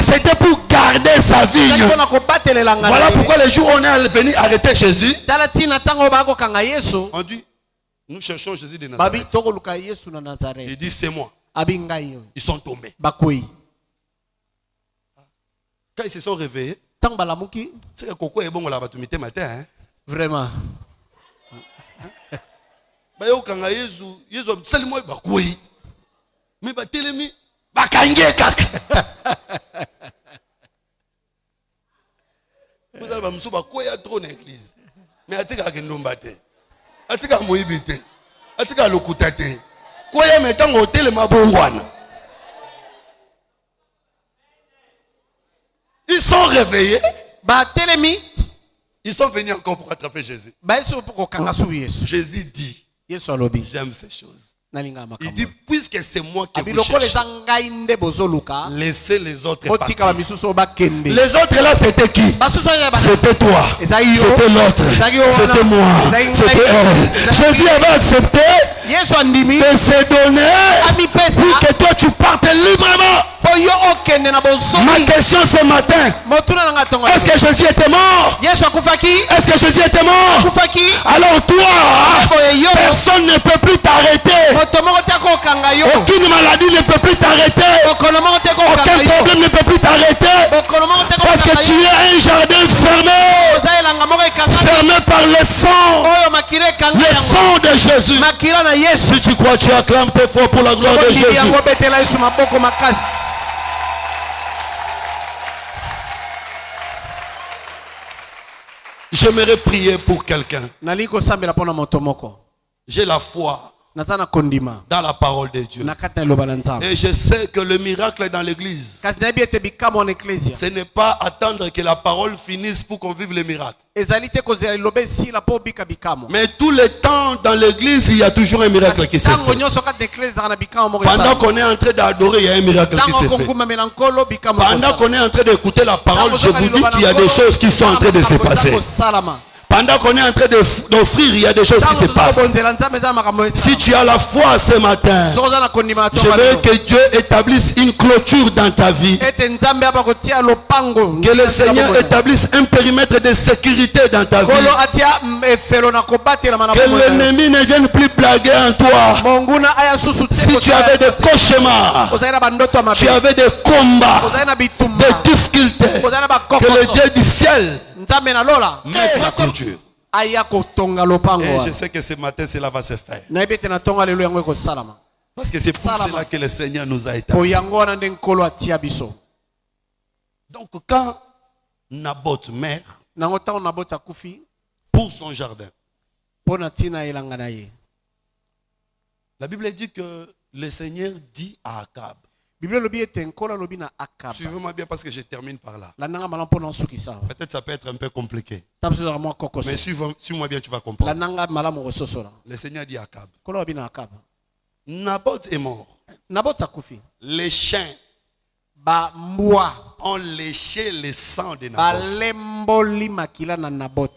c'était pour garder sa vigne. Voilà pourquoi les jours où on est venu arrêter Jésus, on dit, nous cherchons Jésus de Nazareth. Il dit c'est moi. Ils sont tombés. Quand ils se sont réveillés, c'est que Coco est bon là-bas matin. Vraiment. Mais trop l'église. Mais atika kendombate. Atika moibite. Atika lokutate. Koya metango hotel mabongwana. Ils sont réveillés. Ils sont venus encore pour attraper Jésus. Jésus dit, j'aime ces choses. Il dit, puisque c'est moi qui vous cherche, laissez les autres partir. Les autres là, c'était qui? C'était toi, c'était l'autre, c'était moi, c'était elle. Jésus avait accepté de se donner pour que toi tu partes librement. Ma question ce matin, est-ce que Jésus était mort? Est-ce que Jésus était mort? Alors toi, personne ne peut plus t'arrêter. Aucune maladie ne peut plus t'arrêter. Aucun problème ne peut plus t'arrêter. Parce que tu es un jardin fermé. Fermé par le sang. Le sang de Jésus. Si tu crois, tu acclames très fort pour la gloire de Jésus. J'aimerais prier pour quelqu'un. J'ai la foi dans la parole de Dieu. Et je sais que le miracle est dans l'église. Ce n'est pas attendre que la parole finisse pour qu'on vive le miracle. Mais tout le temps dans l'église, il y a toujours un miracle qui se fait. Pendant qu'on est en train d'adorer, il y a un miracle qui se fait. Pendant qu'on est en train d'écouter la parole, je vous dis qu'il y a des choses qui sont en train de se passer. Pendant qu'on est en train d'offrir, il y a des choses qui se passent. Si tu as la foi ce matin, je veux que Dieu établisse une clôture dans ta vie. Que le Seigneur établisse un périmètre de sécurité dans ta vie. Que l'ennemi ne vienne plus blaguer en toi. Si tu avais des cauchemars, tu avais des combats, des difficultés, que le Dieu du ciel mette la clôture. Et je sais que ce matin cela va se faire. Parce que c'est pour cela que le Seigneur nous a établis. Donc quand Naboth meurt pour son jardin, la Bible dit que le Seigneur dit à Akab. Suivez-moi bien parce que je termine par là. Peut-être ça peut être un peu compliqué. Mais suis-moi bien, tu vas comprendre. Le Seigneur dit à Akab. Naboth est mort. Les chiens ont léché le sang de Naboth.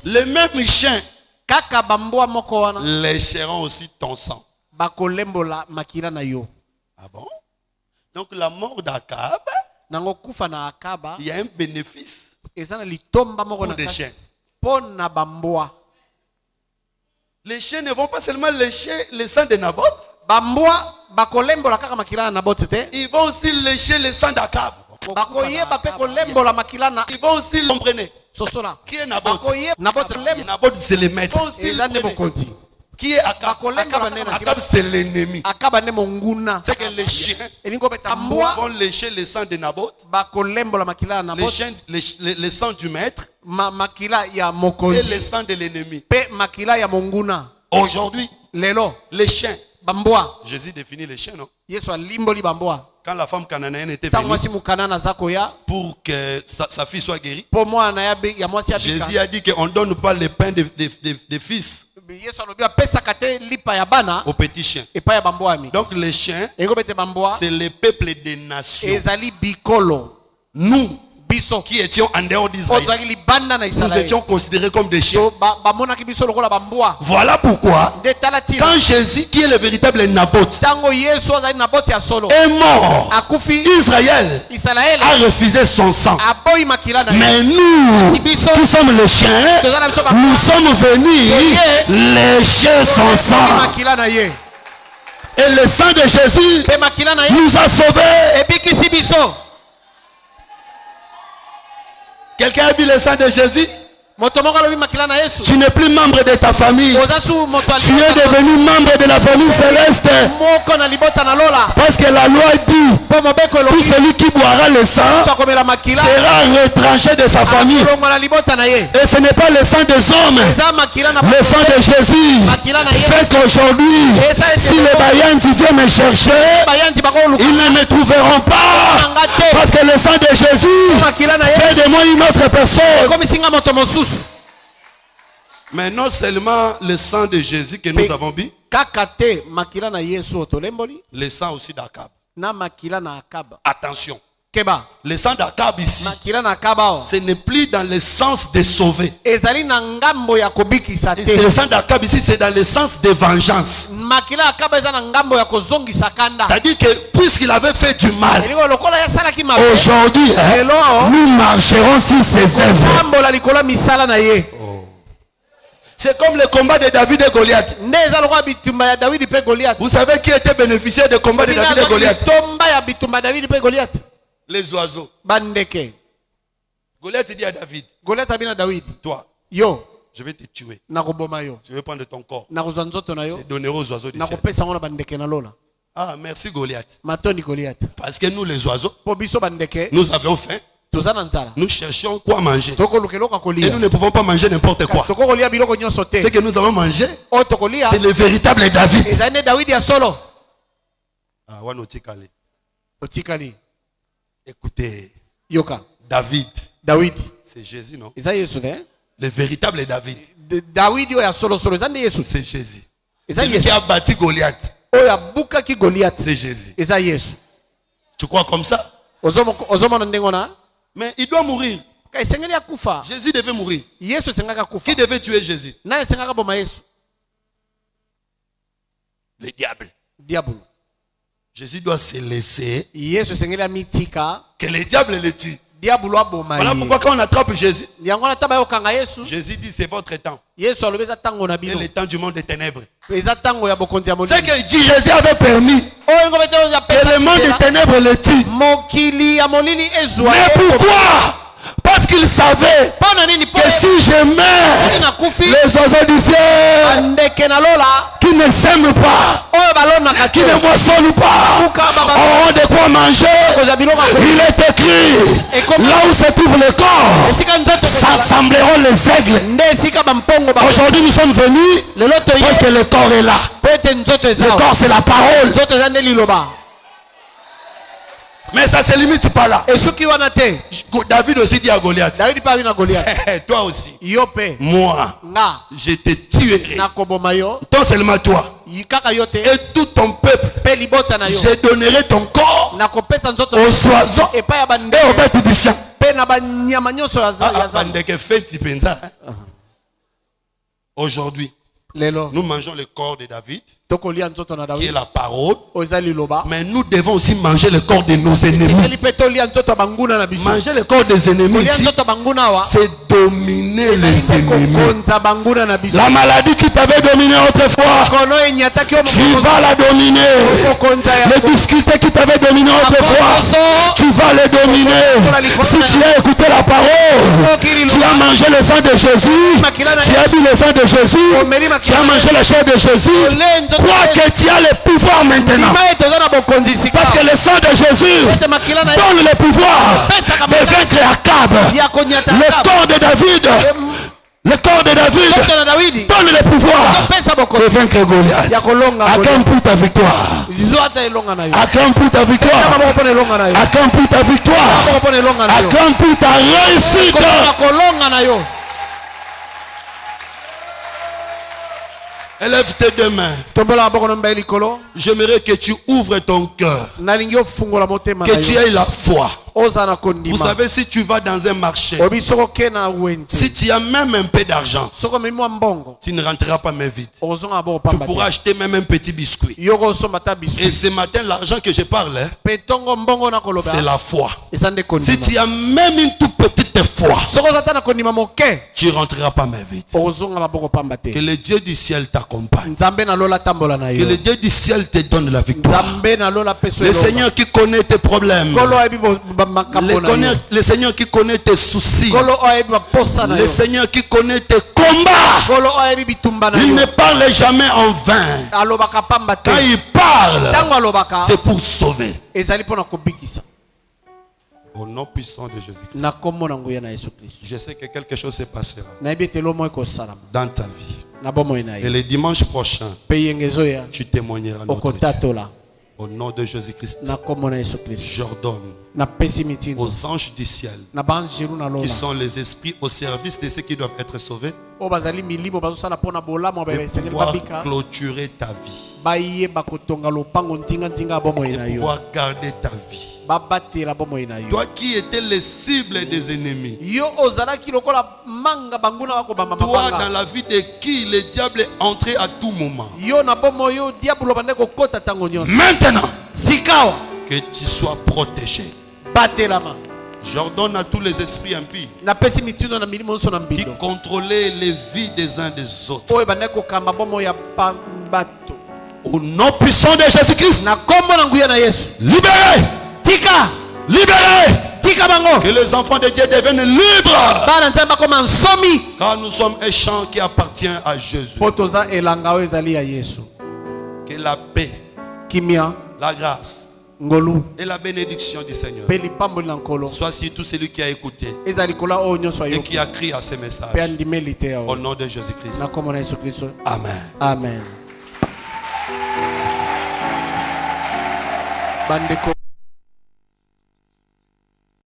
Les mêmes chiens lécheront aussi ton sang. Ah bon? Donc la mort d'Akab, il y a un bénéfice pour les chiens. Les chiens ne vont pas seulement lécher le sang de Naboth, ils vont aussi lécher le sang d'Akab. Ils vont aussi l'emprener. Qui est Naboth? Naboth c'est le maître. Qui est Akab? Akab c'est l'ennemi. C'est que les chiens vont lécher le sang de Naboth, le sang du maître et le sang de l'ennemi. Aujourd'hui, les chiens. Jésus définit les chiens, non? Quand la femme cananéenne était venue pour que sa fille soit guérie, Jésus a dit qu'on ne donne pas le pain des fils aux petits chiens. Donc les chiens, c'est le peuple des nations. Nous qui étions en dehors d'Israël, nous étions considérés comme des chiens. Voilà pourquoi quand Jésus, qui est le véritable Naboth, est mort, Israël a refusé son sang. Mais nous qui sommes les chiens, nous sommes venus lécher son sang. Et le sang de Jésus nous a sauvés. Quelqu'un a vu le sang de Jésus? Tu n'es plus membre de ta famille. Tu es devenu membre de la famille céleste. Parce que la loi dit, tout celui qui boira le sang sera retranché de sa famille. Et ce n'est pas le sang des hommes, le sang de Jésus. Fait qu'aujourd'hui, si les Bayandis viennent me chercher, ils ne me trouveront pas. Parce que le sang de Jésus fait de moi une autre personne. Mais non seulement le sang de Jésus que nous avons bu, le sang aussi d'Akab. Attention. Le sang d'Akab ici, ce n'est plus dans le sens de sauver. Et le sang d'Akab ici, c'est dans le sens de vengeance. C'est-à-dire que puisqu'il avait fait du mal, aujourd'hui, nous marcherons sur ses œuvres. C'est comme le combat de David et Goliath. Vous savez qui était bénéficiaire du combat de David et Goliath? Les oiseaux. Goliath dit à David, toi, je vais te tuer. Je vais prendre ton corps. Je donnerai aux oiseaux du ciel. Ah, merci Goliath. Parce que nous les oiseaux, nous avions faim. Nous cherchions quoi manger. Et nous ne pouvons pas manger n'importe quoi. Ce que nous avons mangé, c'est le véritable David. Ah, écoutez, David, c'est Jésus, non? Le véritable David, c'est Jésus. Celui qui a bâti Goliath, c'est Jésus. Tu crois comme ça? Mais il doit mourir. Jésus devait mourir. Qui devait tuer Jésus? Le diable. Jésus doit se laisser que le diable le tue. Voilà pourquoi quand on attrape Jésus, Jésus dit c'est votre temps. Et le temps du monde des ténèbres. C'est que Jésus avait permis que le monde des ténèbres le tue. Mais pourquoi? Parce qu'il savait que si je meurs, les oiseaux du ciel qui ne sèment pas, qui ne moissonnent pas, auront de quoi manger. Il est écrit, là où se trouve le corps, s'assembleront les aigles. Aujourd'hui nous sommes venus parce que le corps est là. Le corps c'est la parole. Mais ça se limite pas là. David aussi dit à Goliath, toi aussi, moi, je te tuerai. Non seulement toi, et tout ton peuple, je donnerai ton corps aux oiseaux et aux bêtes du champ. Aujourd'hui, nous mangeons le corps de David, qui est la parole. Mais nous devons aussi manger le corps de nos ennemis. Manger le corps des ennemis ici, c'est dominer les ennemis. La maladie qui t'avait dominé autrefois, tu vas la dominer. Les difficultés qui t'avaient dominé autrefois, tu vas les dominer. Si tu as écouté la parole, tu as mangé le sang de Jésus, tu as bu le sang de Jésus, tu as mangé la chair de Jésus, crois que tu as le pouvoir maintenant. Parce que le sang de Jésus donne le pouvoir de vaincre Akab. Le corps de David, donne le pouvoir de vaincre Goliath. Acclame pour ta victoire. Acclame pour ta victoire. Acclame pour ta victoire. Acclame pour ta réussite. Élève tes deux mains. J'aimerais que tu ouvres ton cœur. Que tu aies la foi. Vous savez, si tu vas dans un marché, si tu as même un peu d'argent, tu ne rentreras pas mais vite. Tu pourras acheter même un petit biscuit. Et ce matin, l'argent que je parle, c'est la foi. Si tu as même une toute petite foi, tu ne rentreras pas mais vite. Que le Dieu du ciel t'accompagne. Que le Dieu du ciel te donne la victoire. Le Seigneur qui connaît tes problèmes, le Seigneur qui connaît tes soucis, le Seigneur qui connaît tes combats, il ne parle jamais en vain. Quand il parle, c'est pour sauver. Au nom puissant de Jésus-Christ, je sais que quelque chose se passera dans ta vie. Et le dimanche prochain, tu témoigneras notre Dieu. Au nom de Jésus-Christ, j'ordonne aux anges du ciel, qui sont les esprits au service de ceux qui doivent être sauvés, de pouvoir clôturer ta vie, de pouvoir garder ta vie. Toi qui étais les cibles des ennemis, toi dans la vie de qui le diable est entré à tout moment, maintenant que tu sois protégé. J'ordonne à tous les esprits impies qui contrôlaient les vies des uns des autres, au nom puissant de Jésus-Christ, libérez, libérez, que les enfants de Dieu deviennent libres, car nous sommes un champ qui appartient à Jésus. Que la paix, la grâce et la bénédiction du Seigneur soit sur tout celui qui a écouté et qui a crié à ce message. Au nom de Jésus-Christ. Amen. Amen.